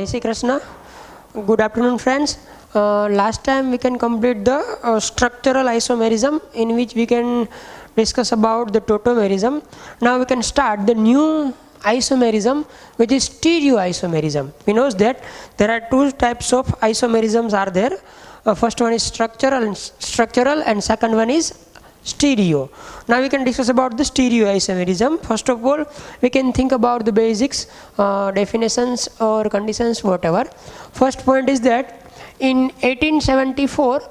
Jai Shri Krishna. Good afternoon, friends. Last time we can complete the structural isomerism, in which we can discuss about the tautomerism. Now we can start the new isomerism, which is stereoisomerism. We know that there are two types of isomerisms are there. First one is structural and second one is stereo. Now we can discuss about the stereoisomerism. First of all, we can think about the basics, definitions or conditions, whatever. First point is that in 1874,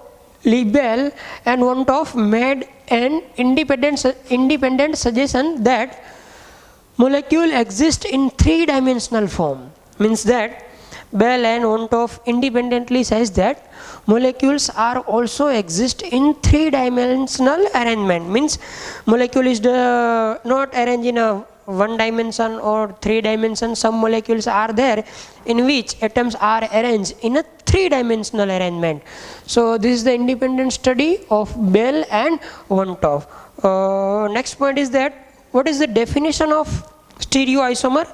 Lebel and Van't made an independent suggestion that molecule exists in three-dimensional form. Means that Bell and Van't independently says that molecules are also exist in three-dimensional arrangement. Means molecule is not arranged in a one dimension or three dimension. Some molecules are there in which atoms are arranged in a three-dimensional arrangement. So this is the independent study of Bell and Van't. Next point is that what is the definition of stereoisomer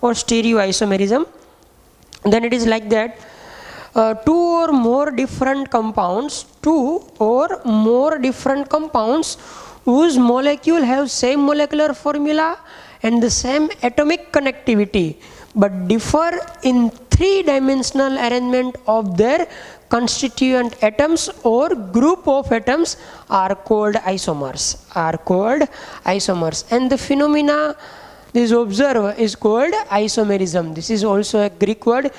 or stereoisomerism? Then it is like that two or more different compounds whose molecule have same molecular formula and the same atomic connectivity but differ in three-dimensional arrangement of their constituent atoms or group of atoms are called isomers. And the phenomena this observed is called isomerism. This is also a Greek word.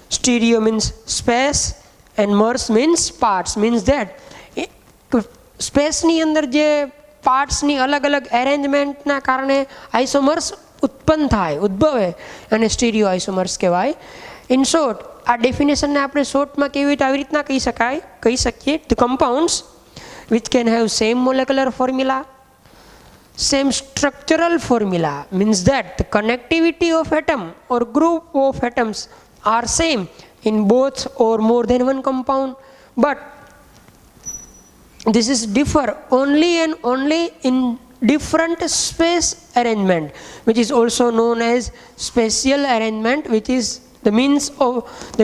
Stereo means space and mers means parts. Means that space ની અંદર જે parts ની અલગ-અલગ arrangement ના કારણે isomers ઉત્પન્ન થાય, ઉદ્ભવે, અને સ્ટીરિયો આઇસોમર્સ કહેવાય. ઇન શોર્ટ આ ડેફિનેશનને આપણે શોર્ટમાં કેવી રીતે આવી રીતના કહી શકીએ? The compounds which can have same molecular formula, same structural formula, means that the connectivity of atom or group of atoms are same in both or more than one compound, but this is differ only and only in different space arrangement, which is also known as spatial arrangement, which is the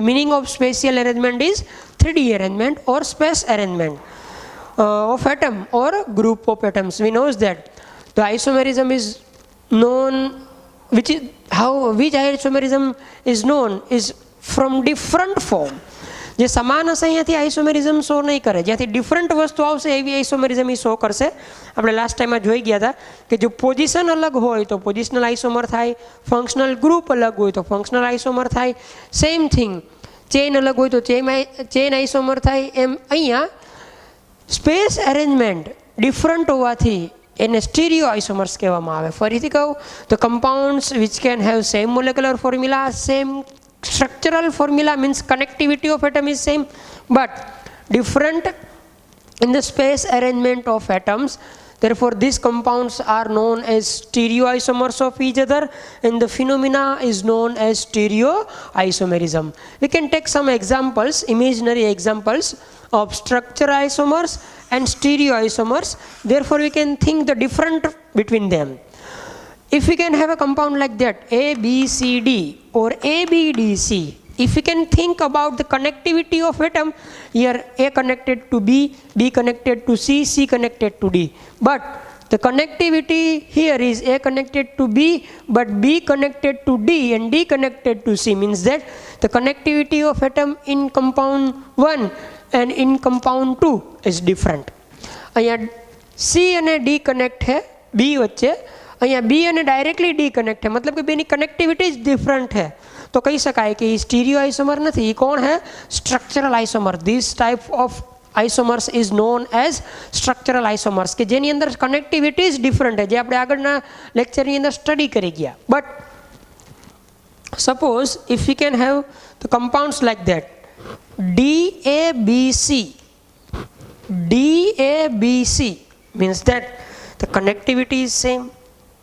meaning of spatial arrangement is 3D arrangement or space arrangement of atom or group of atoms. We know that the isomerism is known, which isomerism is known is from different form. જે સમાન હશે અહીંયાથી આઇસોમેરિઝમ show નહીં કરે, જ્યાંથી different વસ્તુ આવશે એવી આઇસોમેરિઝમ એ શો કરશે. આપણે લાસ્ટ ટાઈમમાં જોઈ ગયા હતા કે જો પોઝિશન અલગ હોય તો પોઝિશનલ આઇસોમર થાય, ફંક્શનલ ગ્રુપ અલગ હોય તો ફંક્શનલ આઇસોમર થાય, સેમ થિંગ ચેઇન અલગ હોય તો ચેઇન આઇસોમર થાય. એમ અહીંયા સ્પેસ અરેન્જમેન્ટ ડિફરન્ટ હોવાથી એને સ્ટીરિયો આઇસોમર્સ કહેવામાં આવે. ફરીથી કહું તો compounds which can have same molecular formula, same structural formula means connectivity of atom is same but different in the space arrangement of atoms. Therefore these compounds are known as stereoisomers of each other and the phenomena is known as stereoisomerism. We can take some examples, imaginary examples of structural isomers and stereoisomers. Therefore we can think the difference between them. If we can have a compound like that, A, B, C, D or A, B, D, C, if we can think about the connectivity of atom, here A connected to B, B connected to C, C connected to D. But the connectivity here is A connected to B, but B connected to D and D connected to C. Means that the connectivity of atom in compound 1 and in compound 2 is different. અહીંયા C અને D connect है B વચ્ચે, અહીંયા બી અને directly D connect है, मतलब कि બેની કનેક્ટિવિટી જ ડિફરન્ટ है. તો કહી શકાય કે એ સ્ટીરિયો આઇસોમર નથી, એ કોણ है? Structural isomer. This type of isomers is known as structural isomers, કે જેની અંદર કનેક્ટિવિટી જ ડિફરન્ટ है, જે આપણે આગળના લેક્ચરની અંદર સ્ટડી કરી ગયા. But suppose if you can have the compounds like that DABC means that the connectivity is same.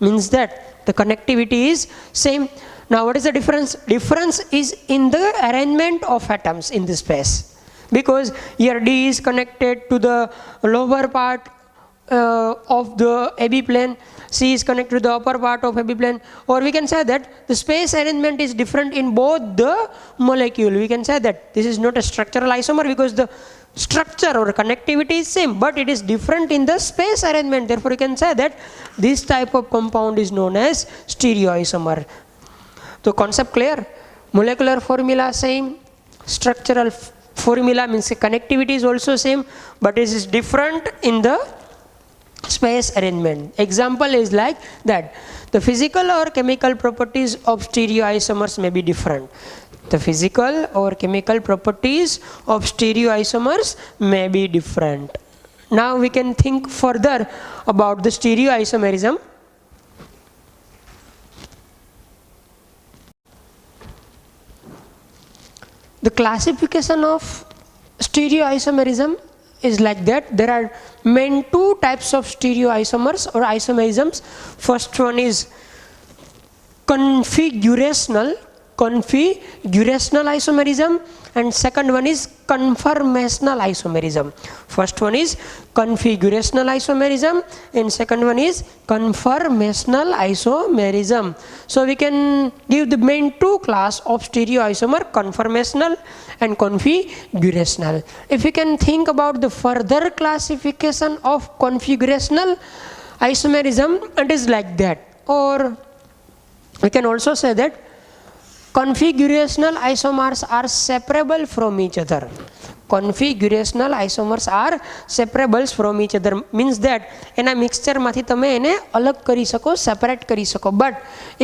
Means that the connectivity is same. Now what is the difference? Difference is in the arrangement of atoms in the space, because here D is connected to the lower part of the AB plane, C is connected to the upper part of epiplane, or we can say that the space arrangement is different in both the molecule. We can say that this is not a structural isomer because the structure or connectivity is same, but it is different in the space arrangement. Therefore, you can say that this type of compound is known as stereoisomer. So concept clear? Molecular formula same, structural formula means connectivity is also same, but it is different in the space arrangement. Example is like that. The physical or chemical properties of stereoisomers may be different. The physical or chemical properties of stereoisomers may be different. Now we can think further about the stereoisomerism. The classification of stereoisomerism is like that. There are main two types of stereoisomers or isomerisms. First one is configurational isomerism, and second one is conformational isomerism. First one is configurational isomerism and second one is conformational isomerism. So we can give the main two class of stereoisomer, conformational and configurational. If we can think about the further classification of configurational isomerism, it is like that, or we can also say that configurational isomers are separable from each other. Configurational isomers are separables from each other means that એના mixture માંથી તમે એને અલગ કરી શકો, separate કરી શકો. But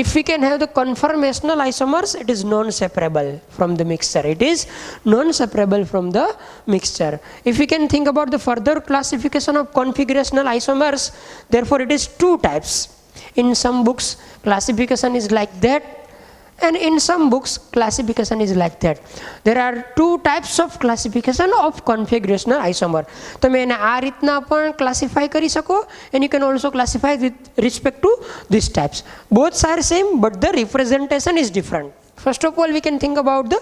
if we can have the conformational isomers, it is non-separable from the mixture. It is non-separable from the mixture. If we can think about the further classification of configurational isomers, therefore it is two types. In some books classification is like that, and in some books classification is like that. There are two types of classification of configurational isomer. તમે એને આ રીતના પણ classify કરી શકો, and you can also classify with respect to these types. Both are same, but the representation is different. First of all, we can think about the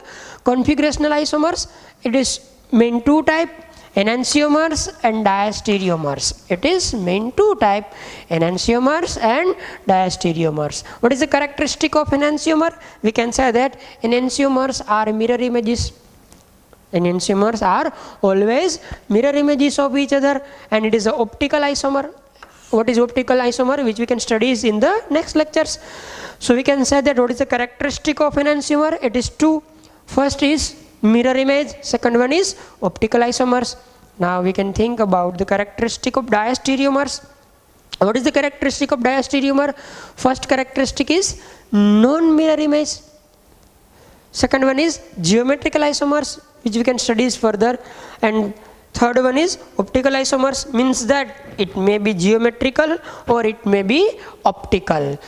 configurational isomers. It is main two type, enantiomers and diastereomers. It is main two type, enantiomers and diastereomers. What is the characteristic of enantiomer? We can say that enantiomers are mirror images. Enantiomers are always mirror images of each other, and it is an optical isomer. What is optical isomer, which we can study in the next lectures. So we can say that what is the characteristic of enantiomer? It is two. First is mirror image, second one is optical isomers. Now we can think about the characteristic of diastereomers. What is the characteristic of diastereomer? First characteristic is non-mirror image. Second one is geometrical isomers, which we can study further, and third one is optical isomers, means that it may be geometrical or it may be optical.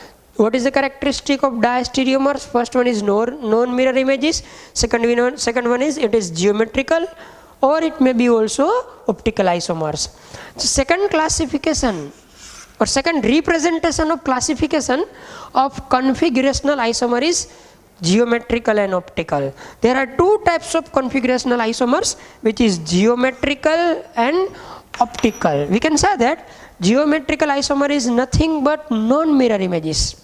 What is the characteristic of diastereomers? First one is non-mirror images. Second one is it is geometrical, or it may be also optical isomers. So second classification or second representation of classification of configurational isomer is geometrical and optical. There are two types of configurational isomers, which is geometrical and optical. We can say that geometrical isomer is nothing but non-mirror images.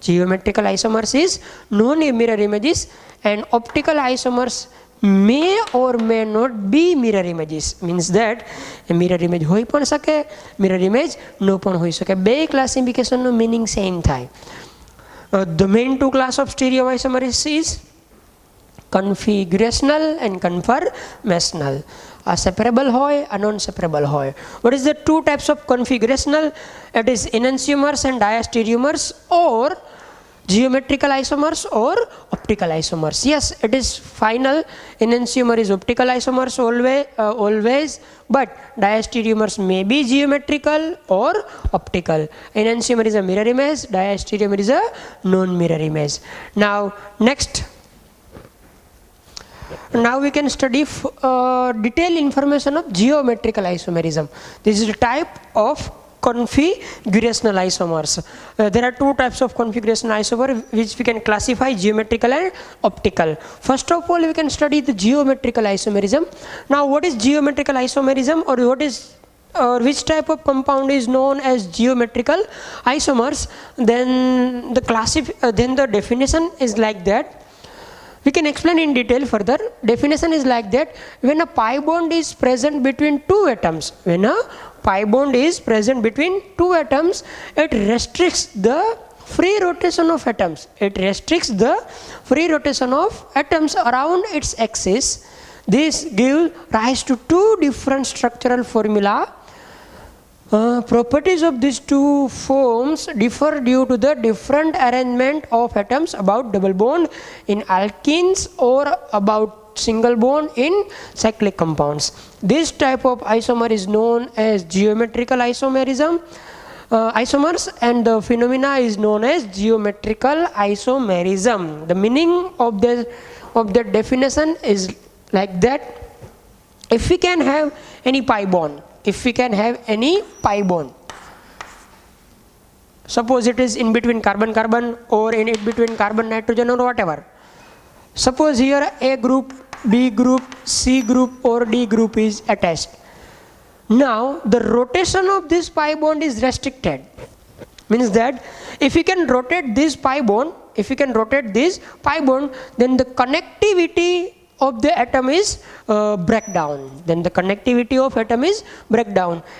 Geometrical isomers is non-mirror images, and optical isomers may or may not be mirror images. Means that a mirror image હોઈ પણ શકે, mirror image no પણ હોઈ શકે. બે classification નો meaning same થાય. The main two class of stereoisomers is configurational and conformational. A separable hoy, a non-separable hoy. What is the two types of configurational? It is enantiomers and diastereomers, or geometrical isomers or optical isomers. Yes, it is final. Enantiomer is optical isomers always, but diastereomers may be geometrical or optical. Enantiomer is a mirror image, diastereomer is a non-mirror image. Now we can study detailed information of geometrical isomerism. This is a type of configurational isomers. There are two types of configurational isomer which we can classify, geometrical and optical. First of all, we can study the geometrical isomerism. Now what is geometrical isomerism, or what is or which type of compound is known as geometrical isomers, then the definition is like that. We can explain in detail further. Definition is like that: when a pi bond is present between two atoms, when a pi bond is present between two atoms, it restricts the free rotation of atoms. It restricts the free rotation of atoms around its axis. This gives rise to two different structural formula. Properties of these two forms differ due to the different arrangement of atoms about double bond in alkenes or about single bond in cyclic compounds. This type of isomer is known as geometrical isomers, and the phenomena is known as geometrical isomerism. The meaning of the definition is like that: if we can have any pi bond, suppose it is in between carbon-carbon or in between carbon-nitrogen or whatever. Suppose here A group, B group, C group or D group is attached. Now the rotation of this pi bond is restricted. Means that if you can rotate this pi bond, then the connectivity of the atom is breakdown.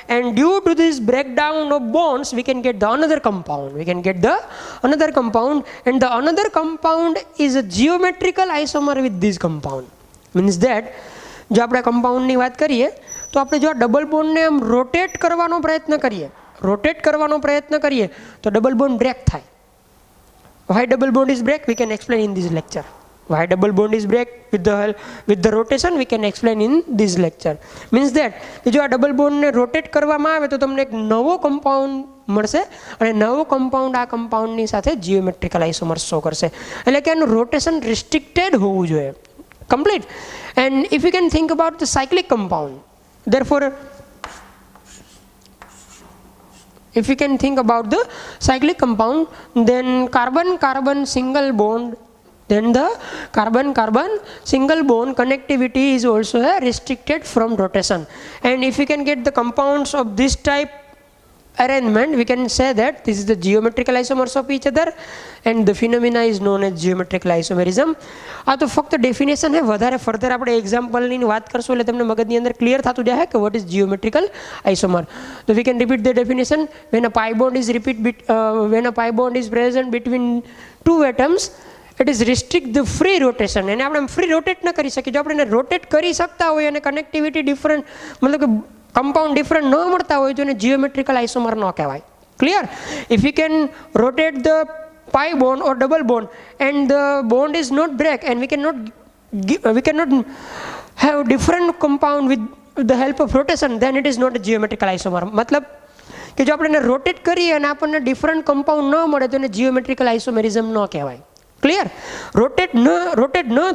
And due to this breakdown of bonds, we can get the another compound. And the another compound is a geometrical isomer with this compound. Means that જો આપણે કમ્પાઉન્ડની વાત કરીએ તો આપણે જો double બોન્ડને આમ rotate કરવાનો પ્રયત્ન કરીએ તો ડબલ બોન્ડ બ્રેક થાય. Why double bond is break? We can explain in this lecture. Why double bond is break with the rotation? We can explain in this lecture. Means that જો આ double બોન્ડને rotate કરવામાં આવે તો તમને એક નવો compound મળશે અને નવો કમ્પાઉન્ડ આ કમ્પાઉન્ડની સાથે જીઓમેટ્રિકલ આઇસોમર શો કરશે. એટલે કે આનું રોટેશન રિસ્ટ્રિક્ટેડ હોવું જોઈએ, complete. And if you can think about the cyclic compound, therefore if you can think about the cyclic compound, then carbon-carbon single bond, then the carbon-carbon single bond connectivity is also restricted from rotation. And if you can get the compounds of this type arrangement, we can say that this is the geometrical isomers of each other, and the phenomena is known as geometrical isomerism. આ તો ફક્ત definition છે. વધારે further આપણે એક્ઝામ્પલની વાત કરશું એટલે તમને મગજની અંદર ક્લિયર થતું જાય કે વોટ ઇઝ જીઓમેટ્રિકલ આઇસોમર. તો we can repeat the definition: when a pi bond is present between two atoms, it is restrict the free rotation. એને આપણે ફ્રી રોટેટ ન કરી શકીએ. જો આપણે એને રોટેટ કરી શકતા હોય અને કનેક્ટિવિટી ડિફરન્ટ, મતલબ કે કમ્પાઉન્ડ ડિફરન્ટ ન મળતા હોય તો એને જીઓમેટ્રિકલ આઇસોમર ન કહેવાય. Clear? If you can rotate the pi bond or double bond and the bond is not break, and we cannot have different compound with the help of rotation, then it is not a geometrical isomer. मतलब कि जो આપણે rotate કરીએ અને આપણને different compound ન મળે તો એને જીઓમેટ્રિકલ આઇસોમેરિઝમ ન કહેવાય. ક્લિયર? રોટેટ ન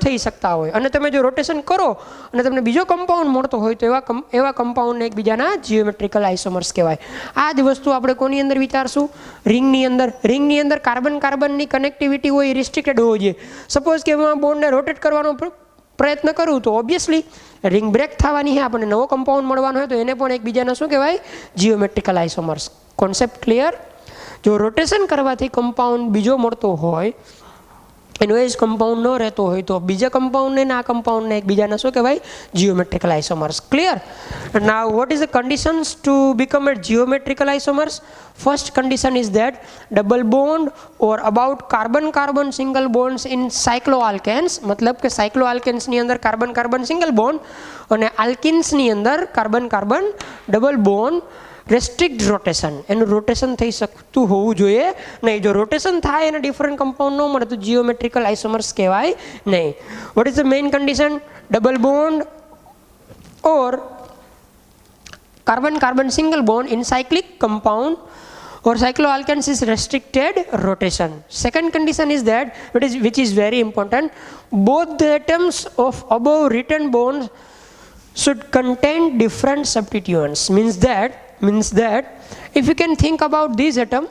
થઈ શકતા હોય અને તમે જો રોટેશન કરો અને તમને બીજો કમ્પાઉન્ડ મળતો હોય તો એવા કમ્પાઉન્ડને એકબીજાના જીઓમેટ્રિકલ આઇસોમર્સ કહેવાય. આ જ વસ્તુ આપણે કોની અંદર વિચારશું? રિંગની અંદર કાર્બનની કનેક્ટિવિટી હોય, રિસ્ટ્રિક્ટેડ હોવો જોઈએ. સપોઝ કે હું આ બોન્ડને રોટેટ કરવાનો પ્રયત્ન કરું તો ઓબ્વિયસલી રિંગ બ્રેક થવાની છે, આપણને નવો કમ્પાઉન્ડ મળવાનો હોય તો એને પણ એકબીજાના શું કહેવાય? Geometrical isomers. Concept clear? જો રોટેશન કરવાથી કમ્પાઉન્ડ બીજો મળતો હોય, એનો એ જ કમ્પાઉન્ડ ન રહેતો હોય તો બીજા કમ્પાઉન્ડને ને આ કમ્પાઉન્ડને એકબીજાના શું કહેવાય? Geometrical isomers. Clear? Now what is the conditions to become a geometrical isomers? First condition is that double bond or about carbon carbon single bonds in cycloalkanes. મતલબ કે સાયક્લોઆલ્કેન્સની અંદર કાર્બન-કાર્બન સિંગલ બોન્ડ અને આલ્કિન્સની અંદર કાર્બન-કાર્બન ડબલ બોન્ડ રેસ્ટ્રિક્ટ રોટેશન. એનું rotation થઈ શકતું હોવું જોઈએ નહીં. જો રોટેશન થાય અને ડિફરન્ટ કમ્પાઉન્ડ ન મળે તો જીઓમેટ્રિકલ આઇસોમર્સ કહેવાય નહીં. Vote is the main condition? Double bond or carbon-carbon single bond in cyclic compound or cycloalkanes is restricted rotation. Second condition is that, which is very important, both the atoms of above written bonds should contain different substituents. Means that if you can think about this atom,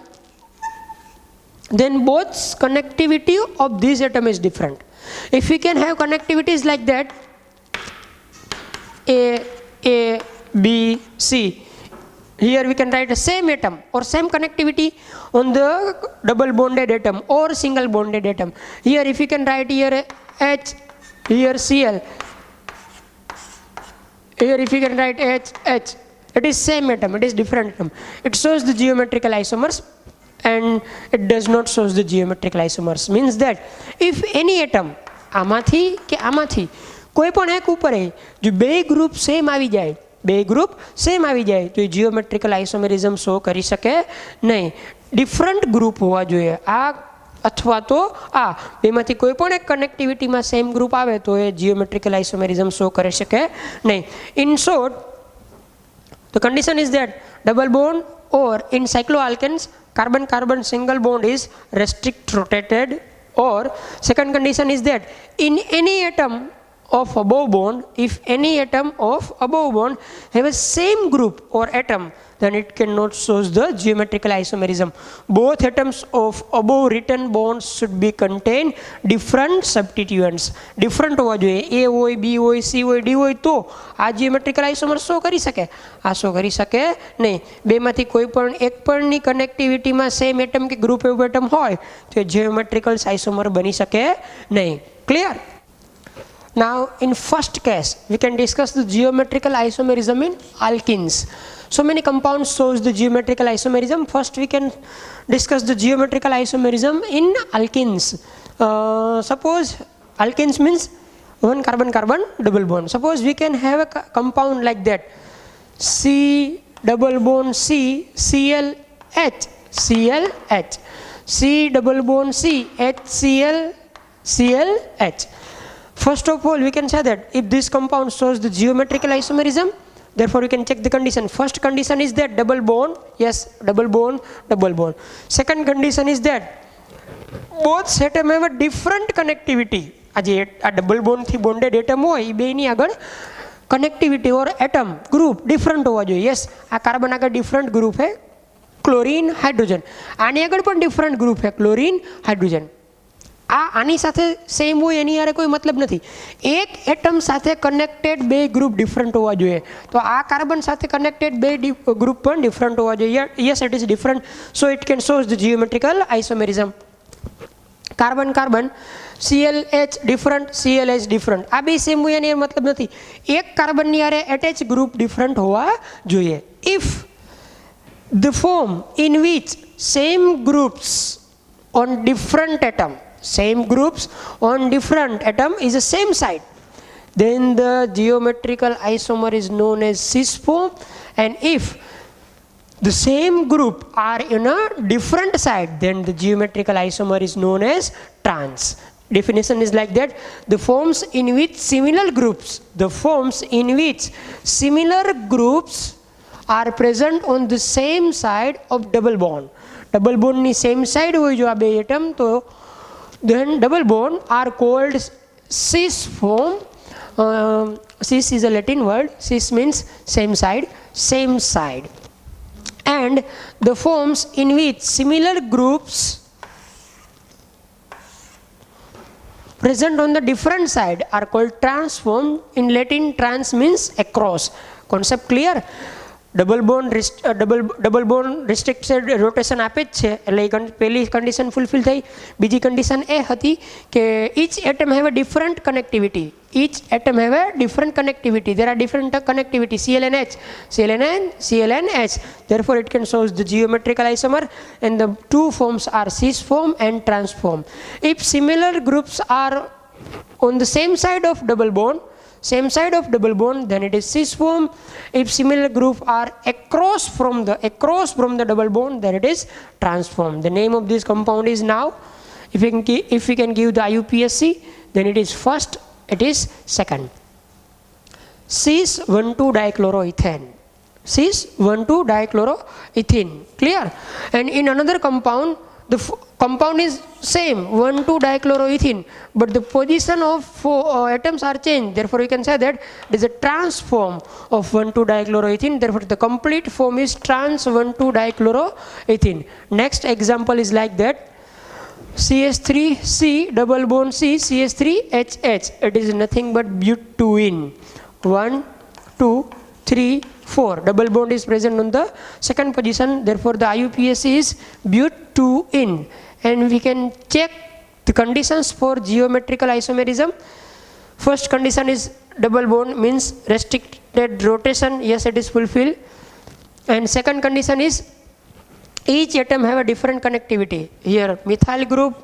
then both connectivity of this atom is different. If we can have connectivities like that, A, B, C, here we can write the same atom or same connectivity on the double bonded atom or single bonded atom. Here if you can write here H, here Cl, here if you can write H, H, it is same atom, it is different atom. It shows the geometrical isomers and it does not show the geometrical isomers. Means that if any atom આમાંથી કે આમાંથી કોઈ પણ એક ઉપર જો બે group same આવી જાય, બે ગ્રુપ સેમ આવી જાય તો એ જીઓમેટ્રિકલ આઇસોમેરિઝમ શો કરી શકે નહીં. ડિફરન્ટ ગ્રુપ હોવા જોઈએ આ અથવા તો આ બેમાંથી કોઈ પણ એક કનેક્ટિવિટીમાં સેમ ગ્રુપ આવે તો એ જીઓમેટ્રિકલ આઇસોમેરિઝમ શો કરી શકે નહીં. In short, the condition is that double bond or in cycloalkanes carbon carbon single bond is restrict rotated, or second condition is that in any atom of above bond, if any atom of above bond have a same group or atom, then it cannot show the geometrical isomerism. Both atoms of above written bonds should be contain different substituents. Different હોવા જોઈએ, A હોય, B હોય, C હોય, D હોય તો આ geometrical isomer show કરી શકે, આ શો કરી શકે નહીં. બેમાંથી કોઈ પણ એક પણની કનેક્ટિવિટીમાં સેમ એટમ કે ગ્રુપ ઓફ એટમ હોય તો geometrical isomer બની શકે નહીં. Clear? Now in first case we can discuss the geometrical isomerism in alkenes. So many compounds shows the geometrical isomerism. First we can discuss the geometrical isomerism in alkenes. Suppose alkenes means one carbon carbon double bond. Suppose we can have a compound like that, C double bond C, ClH, ClH, C double bond C, HCl, ClH. First of all, we can say that if this compound shows the geometrical isomerism, therefore we can check the condition. First condition is that double bond, yes, double bond, double bond. Second condition is that both atom have a different connectivity. આ double bond થી bonded atom હોય એ બેની આગળ connectivity or atom group different હોવા જોઈએ. yes, આ carbon આગળ different group है ક્લોરીન હાઇડ્રોજન, આની આગળ પણ different group है ક્લોરીન હાઇડ્રોજન. આની સાથે સેમ હોય એની યારે કોઈ મતલબ નથી. એક એટમ સાથે કનેક્ટેડ બે ગ્રુપ ડિફરન્ટ હોવા જોઈએ. તો આ કાર્બન સાથે કનેક્ટેડ બે ગ્રુપ પણ ડિફરન્ટ હોવા જોઈએ. Yes, it is different, so it can shows the geometrical isomerism. Carbon carbon ClH different, ClH different, આ બે સેમ હોય એની મતલબ નથી. એક કાર્બનની યારે એટેચ ગ્રુપ ડિફરન્ટ હોવા જોઈએ. If the form in which same groups on different atom, same groups on different atom is the same side, then the geometrical isomer is known as cis form. And if the same group are in a different side, then the geometrical isomer is known as trans. Definition is like that: the forms in which similar groups, the forms in which similar groups are present on the same side of double bond. Double bond ni same side hoy jo a બે atom, તો then double bond are called cis form. Cis is a Latin word. Cis means same side, same side. And the forms in which similar groups present on the different side are called transform. In Latin, trans means across. Concept clear? Double bond restricted rotation આપે જ છે, એટલે એ પહેલી condition fulfil થઈ. બીજી condition એ હતી કે each atom have a different connectivity. Each atom have a different connectivity. There are different connectivity, ClNH, ClN, ClNH. Therefore it can show the geometrical isomer, and the two forms are cis form and trans form. If similar groups are on the same side of double bond, then it is cis form. If similar group are across from the double bond, then it is trans form. The name of this compound is, now if we can give the IUPAC, then it is first, it is second. Cis 1,2-dichloroethane. Cis 1,2-dichloroethene. Clear? And in another compound, the compound is same, 1,2-dichloroethene, but the position of atoms are changed. Therefore we can say that it is a trans form of 1,2-dichloroethene. Therefore the complete form is trans 1,2-dichloroethene. Next example is like that: CH3C double bond C, CH3HH. It is nothing but butene. 1, 2, 3, 4. Double bond is present on the second position. Therefore, the IUPAC is but2-ene. And we can check the conditions for geometrical isomerism. First condition is double bond means restricted rotation. Yes, it is fulfilled. And second condition is each atom have a different connectivity. Here methyl group,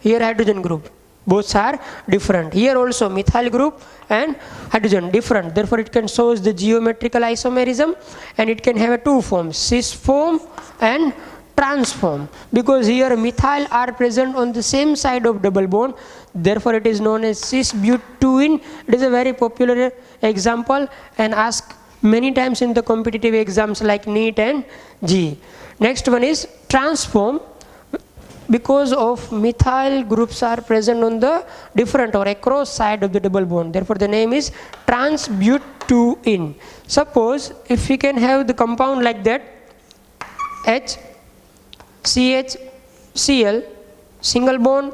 here hydrogen group. Both are different. Here also methyl group and hydrogen different. Therefore, it can show the geometrical isomerism, and it can have two forms, cis form and trans form. Because here methyl are present on the same side of double bond, therefore it is known as cis but2-ene. It is a very popular example and asked many times in the competitive exams like NEET and JEE. Next one is trans form. Because of methyl groups are present on the different or across side of the double bond, therefore the name is trans but2-ene. Suppose if we can have the compound like that, H, CH, Cl, single bond,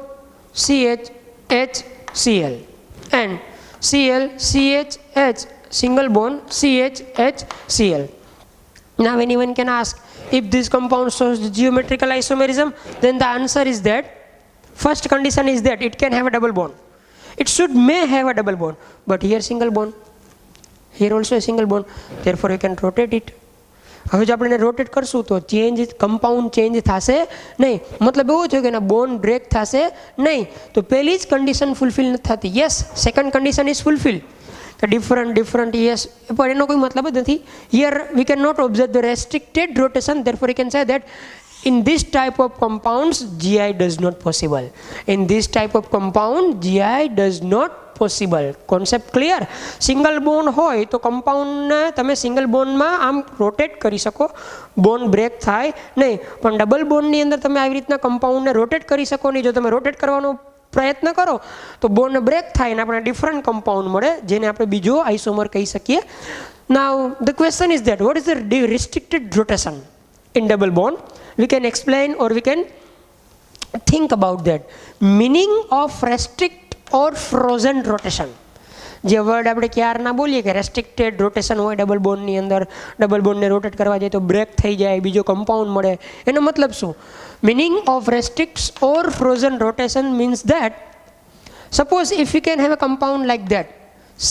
CH, H, Cl, and Cl, CH, H, single bond, CH, H, Cl. Now anyone can ask, if this compound shows the geometrical isomerism, then the answer is that first condition is that it can have a double bond. It may have a double bond, but here single bond, here also a single bond, therefore you can rotate it. હવે જો આપણે rotate કરશું તો change compound change થશે નહીં. મતલબ એવો થયો કે એના બોન્ડ બ્રેક થશે નહીં. તો પહેલી જ કન્ડિશન ફૂલફિલ નથી થતી. Yes, second condition is fulfil. different, yes, but એનો કોઈ મતલબ જ નથી. Here we cannot observe the restricted rotation, therefore we can say that in this type of compounds GI does not possible. In this type of compound GI does not possible. Concept clear? Single bond હોય તો કમ્પાઉન્ડને તમે single બોન્ડમાં આમ rotate કરી શકો, bond break થાય નહીં. પણ double બોન્ડની અંદર તમે આવી રીતના કમ્પાઉન્ડને રોટેટ કરી શકો નહીં. જો તમે રોટેટ કરવાનો પ્રયત્ન કરો તો બોન્ડ બ્રેક થાય અને આપણે ડિફરન્ટ કમ્પાઉન્ડ મળે, જેને આપણે બીજો આઇસોમર કહી શકીએ. નાઉ the question is that vote is the restricted rotation in double bond? We can explain or we can think about that. Meaning of restrict or frozen rotation. જે વર્ડ આપણે ક્યારના બોલીએ કે રેસ્ટ્રિક્ટેડ રોટેશન હોય double બોન્ડની અંદર, double બોન્ડને rotate કરવા જાય તો બ્રેક થઈ જાય, બીજો કમ્પાઉન્ડ મળે, એનો મતલબ શું? Meaning of restricts or frozen rotation means that suppose if we can have a compound like that,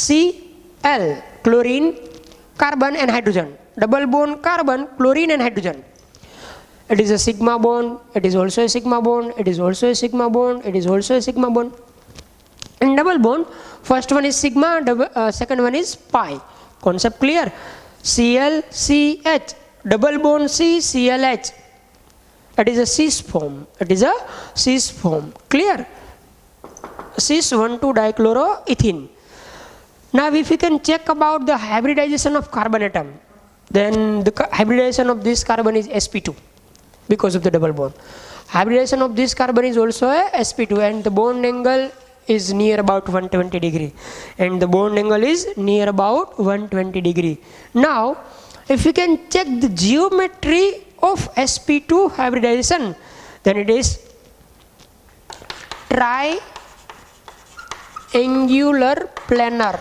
Cl, chlorine, carbon and hydrogen, double bond carbon, chlorine and hydrogen. It is a sigma bond, it is also a sigma bond, it is also a sigma bond, it is also a sigma bond. In double bond, first one is sigma, second one is pi. Concept clear? Cl, CH, double bond C, ClH. It is a cis form. It is a cis form. Clear? Cis 1,2-dichloroethene. Now if we can check about the hybridization of carbon atom, then the hybridization of this carbon is sp2 because of the double bond. Hybridization of this carbon is also a sp2, and the bond angle is near about 120 degree, and the bond angle is near about 120 degree. Now if we can check the geometry of sp2 hybridization, then it is triangular planar.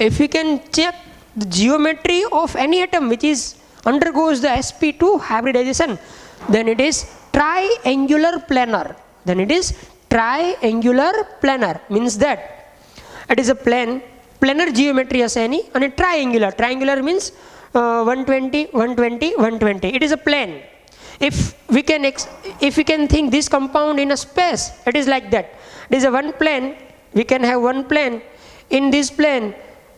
If we can check the geometry of any atom which is undergoes the sp2 hybridization, then it is triangular planar. Then it is triangular planar, means that it is a planar geometry as any, and a triangular means 120, 120, 120. It is a plane. If we can think this compound in a space, it is like that. It is a one plane. We can have one plane. In this plane,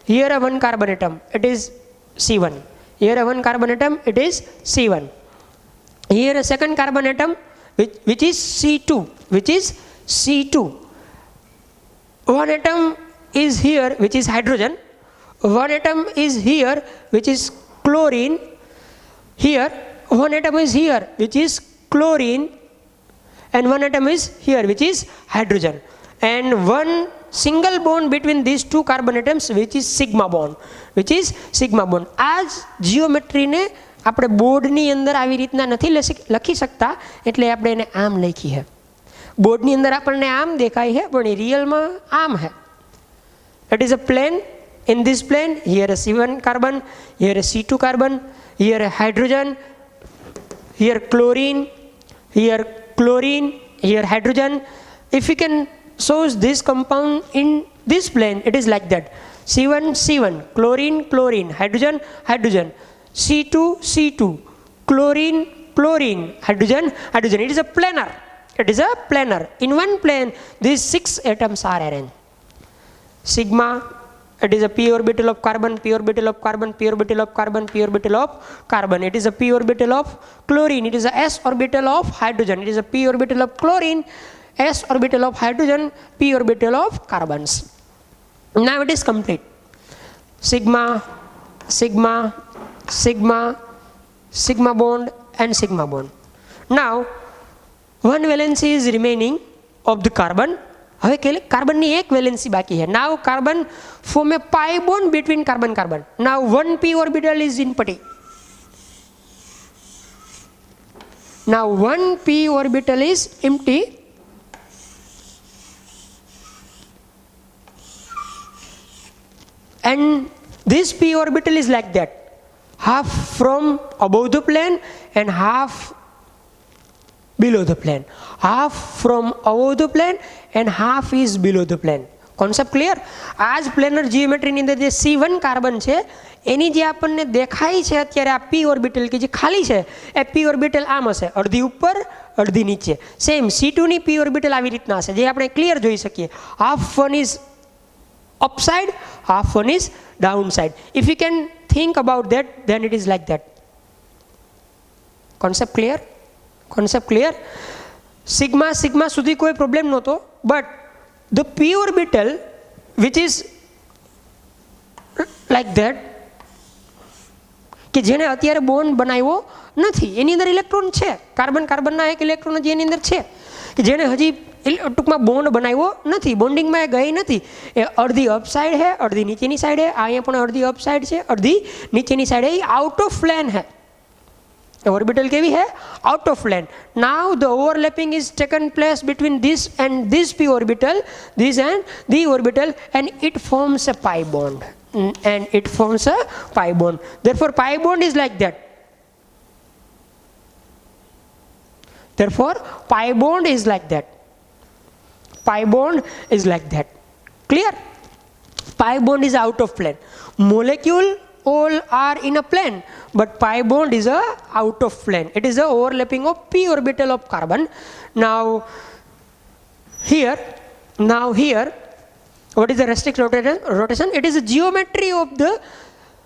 here a one carbon atom, it is C1. Here a one carbon atom, it is C1. Here a second carbon atom, which is C2, One atom is here, which is hydrogen. One atom is here, which is chlorine. Here one atom is here, which is chlorine, and one atom is here, which is hydrogen, and one single bond between these two carbon atoms, which is sigma bond. આ જ જીઓમેટ્રીને આપણે બોર્ડની અંદર આવી રીતના નથી લખી શકતા, એટલે આપણે એને આમ લખી છે. બોર્ડની અંદર આપણને આમ દેખાય છે, પણ એ રિયલમાં આમ છે. It is a plane In this plane, here a C1 carbon, here a C2 carbon, here a hydrogen, here chlorine, here hydrogen. If we can show this compound in this plane, it is like that. C1, C1, chlorine, chlorine, hydrogen, hydrogen, C2, C2, chlorine, chlorine, hydrogen, hydrogen. It is a planar. It is a planar. In one plane, these 6 atoms are arranged. Sigma, it is a p orbital of carbon, p orbital of carbon, p orbital of carbon, p orbital of carbon. It is a p orbital of chlorine. It is a s orbital of hydrogen. It is a p orbital of chlorine, s orbital of hydrogen, p orbital of carbons. Now it is complete. Sigma, sigma, sigma, sigma bond and sigma bond. Now one valency is remaining of the carbon. હવે કાર્બનની એક valency બાકી છે. Now carbon form a pi bond between carbon carbon. Now 1p orbital is empty. Now 1p orbital is empty. And this p orbital is like that. Half from above the plane and half below the plane. Half from above the plane and half is below the plane. Concept clear? आज planar geometry અંદર જે C1 carbon છે એની જે આપણને દેખાય છે અત્યારે આ p ઓર્બિટલ કે જે ખાલી છે એ p ઓર્બિટલ આમ હશે, અડધી ઉપર અડધી નીચે. સેમ C2 ની p ઓર્બિટલ આવી રીતના હશે જે આપણે ક્લિયર જોઈ શકીએ. half one is upside, half one is downside. If you can think about that, then it is like that. Concept clear? Concept clear? Sigma sigma સુધી કોઈ પ્રોબ્લેમ નહોતો, but the p orbital which is like that કે જેને અત્યારે bond બનાવ્યો નથી, એની અંદર electron છે. કાર્બન કાર્બનના એક ઇલેક્ટ્રોન હજી એની અંદર છે કે જેને હજી ટૂંકમાં બોન્ડ બનાવ્યો નથી, બોન્ડિંગમાં એ ગઈ નથી. એ અડધી અપસાઇડ છે, અડધી નીચેની સાઈડ છે. અહીંયા પણ અડધી અપસાઇડ છે, અડધી નીચેની સાઈડ છે. એ આઉટ ઓફ પ્લેન છે. Orbital કેવી है? Out of plane. Now the overlapping is taken place between this and this p orbital, this and the orbital, and it forms a pi bond. And it forms a pi bond. Therefore pi bond is like that. Therefore pi bond is like that. Pi bond is like that. Clear? Pi bond is out of plane. Molecule all are in a plane, but pi bond is a out of plane. It is a overlapping of p orbital of carbon. Now here what is the restricted rotation? It is a geometry of the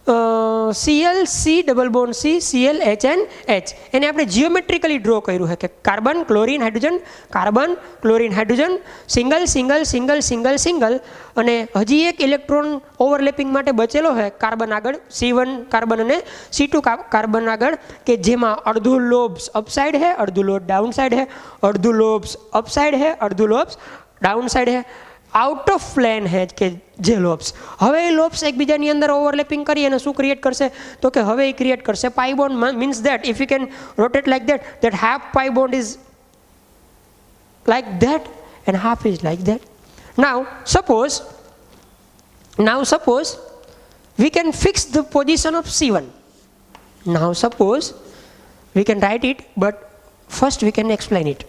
Cl C double bond C Cl H and H. એને આપણે geometrically draw કર્યું છે કે carbon chlorine hydrogen, carbon chlorine hydrogen, single single single single single, અને હજી એક electron overlapping માટે બચેલો છે કાર્બન આગળ, C1 કાર્બન અને C2 કાર્બન આગળ, કે જેમાં અડધું લોબ્સ અપસાઇડ છે, અડધું લોબ ડાઉન સાઇડ છે, અડધું લોબ્સ અપસાઇડ છે, અડધું લોબ્સ ડાઉન સાઇડ છે. આઉટ ઓફ પ્લેન है કે જે લોબ્સ. હવે એ લોબ્સ એકબીજાની અંદર ઓવરલેપિંગ કરી અને શું ક્રિએટ કરશે તો કે હવે એ ક્રિએટ કરશે pi bond. Means that if you can rotate like that half pi bond is like that and half is like that. Now suppose we can fix the position of C1. Now suppose we can write it, but first we can explain it.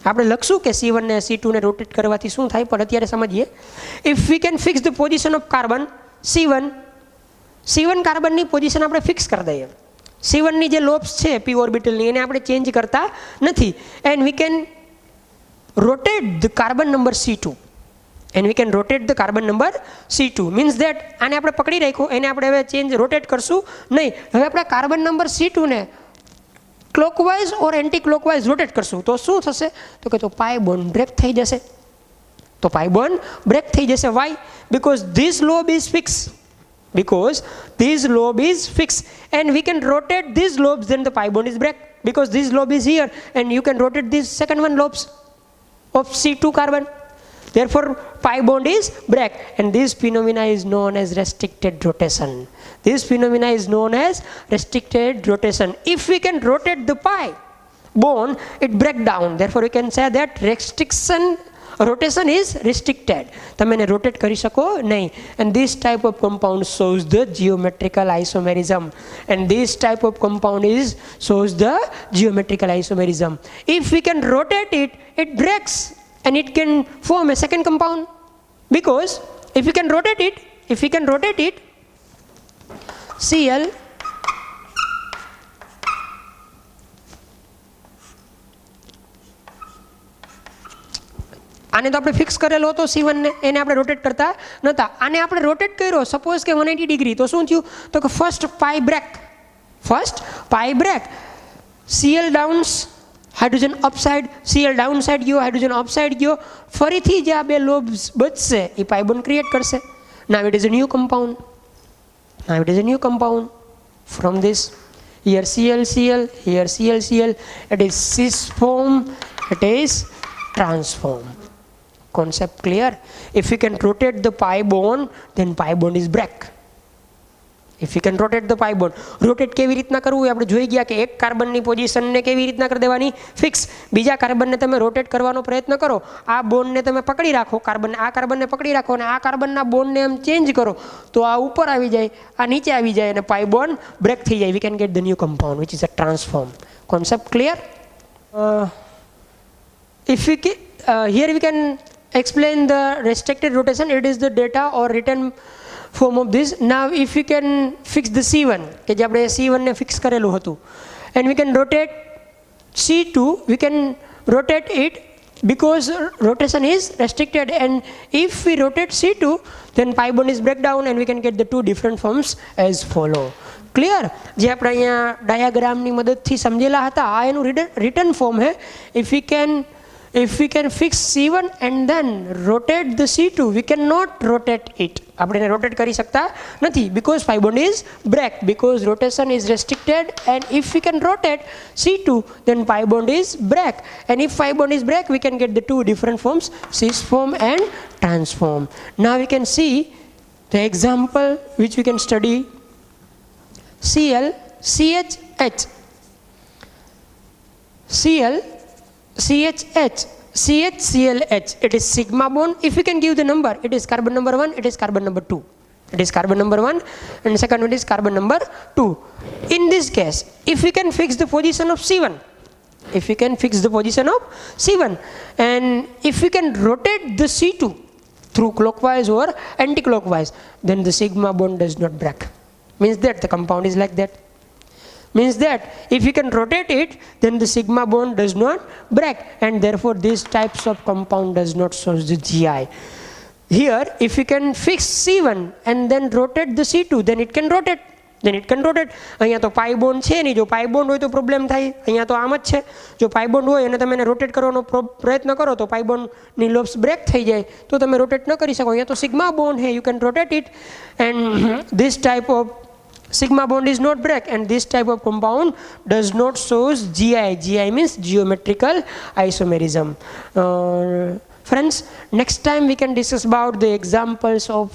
આપણે લખશું કે C1 ને C2 ને rotate કરવાથી શું થાય, પણ અત્યારે સમજીએ. If we can fix the position of carbon C1 કાર્બનની પોઝિશન આપણે ફિક્સ કરી દઈએ. C1 ની જે લોબ્સ છે p ઓર્બિટલની એને આપણે ચેન્જ કરતા નથી. And we can rotate the carbon number C2. And we can rotate the carbon number C2. Means that આને આપણે પકડી રાખ્યો, એને આપણે હવે ચેન્જ રોટેટ કરશું નહીં. હવે આપણે કાર્બન નંબર C2 ને ક્લોકવાઇઝ ઓર એન્ટી ક્લોકવાઇઝ રોટેટ કરશું તો શું થશે તો કે તો પાઈ બોન્ડ બ્રેક થઈ જશે. તો પાઈ બોન્ડ બ્રેક થઈ જશે. Why? Because this lobe is fix. Because this lobe is fixed and we can rotate these lobes, then the pi bond is break. Because this lobe is here and you can rotate this second one lobes of C2 carbon. Therefore pi bond is break, and this phenomena is known as restricted rotation. This phenomena is known as restricted rotation. If we can rotate the pi bond, it break down. Therefore we can say that restriction rotation is restricted. તમે એને rotate કરી શકો નહીં. And this type of compound shows the geometrical isomerism. And this type of compound shows the geometrical isomerism. If we can rotate it, it breaks and it can form a second compound. Because if we can rotate it, Cl આને તો આપણે fix કરેલો હતો C1 ને, એને આપણે rotate કરતા નહોતા. આને આપણે રોટેટ કર્યો સપોઝ કે 180 ડિગ્રી, તો શું થયું? તો કે first pi break, Cl downs, hydrogen upside, Cl down side ગયો, હાઇડ્રોજન અપસાઇડ ગયો, ફરીથી જે આ બે લોબ્સ બચશે એ પાઈ બોન્ડ ક્રિએટ કરશે. Now it is a new compound from this. Here Cl, here Cl, it is cis form, it is transform. Concept clear? If we can rotate the pi bond, then pi bond is break. If we can rotate the pi bond, rotate કેવી રીતના કરવું એ આપણે જોઈ ગયા કે એક કાર્બનની પોઝિશનને કેવી રીતના કરી દેવાની ફિક્સ, બીજા કાર્બનને તમે રોટેટ કરવાનો પ્રયત્ન કરો, આ બોન્ડને તમે પકડી રાખો, આ કાર્બનને પકડી રાખો અને આ કાર્બનના બોન્ડને એમ ચેન્જ કરો તો આ ઉપર આવી જાય, આ નીચે આવી જાય અને પાઈ બોન્ડ બ્રેક થઈ જાય. We can get the new compound which is a transform. Concept clear? Here we can explain the restricted rotation. It is the data or written form of this. Now if we can fix the C1 કે જે આપણે C1 ને fix કરેલું હતું, and we can rotate C2, we can rotate it because rotation is restricted, and if we rotate C2 then pi bond is break down and we can get the two different forms as follow. Clear? જે આપણે અહીંયા ડાયાગ્રામની મદદથી સમજેલા હતા આ એનું return form છે. If we can fix C1 and then rotate the C2, we cannot rotate it. આપણે એને રોટેટ કરી શકતા નથી because pi bond is break, because rotation is restricted, and if we can rotate C2 then pi bond is break, and if pi bond is break we can get the two different forms, cis form and transform. Now we can see the example which we can study. Cl CHH, Cl CHH, CHClH, it is sigma bond. If we can give the number, it is carbon number 1, it is carbon number 2. It is carbon number 1 and second one is carbon number 2. In this case, if we can fix the position of C1, and if we can rotate the C2 through clockwise or anti-clockwise, then the sigma bond does not break. Means that the compound is like that. Means that if you can rotate it, then the sigma bond does not break, and therefore these types of compound does not show the GI. Here, if you can fix C1 and then rotate the C2, then it can rotate. અહીંયા તો પાઈ bond છે નહીં, જો પાઈ bond હોય તો problem થાય. અહીંયા તો આમ જ છે, જો પાઈ બોન્ડ હોય અને તમે એને રોટેટ કરવાનો પ્રયત્ન કરો તો પાઈ બોન્ડની લોબ્સ બ્રેક થઈ જાય તો તમે રોટેટ ન કરી શકો. અહીંયા તો સિગ્મા બોન્ડ છે, you can rotate it, and this type of sigma bond is not break, and this type of compound does not shows GI. GI means geometrical isomerism. Friends, next time we can discuss about the examples of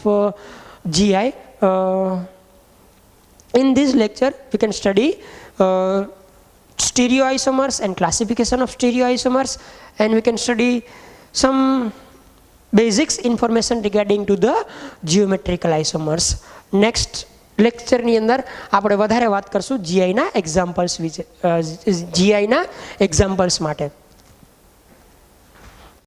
GI. In this lecture we can study stereoisomers and classification of stereoisomers, and we can study some basics information regarding to the geometrical isomers. Next લેક્ચરની અંદર આપણે વધારે વાત કરશું જીઆઈના examples વિશે, જીઆઈના examples માટે.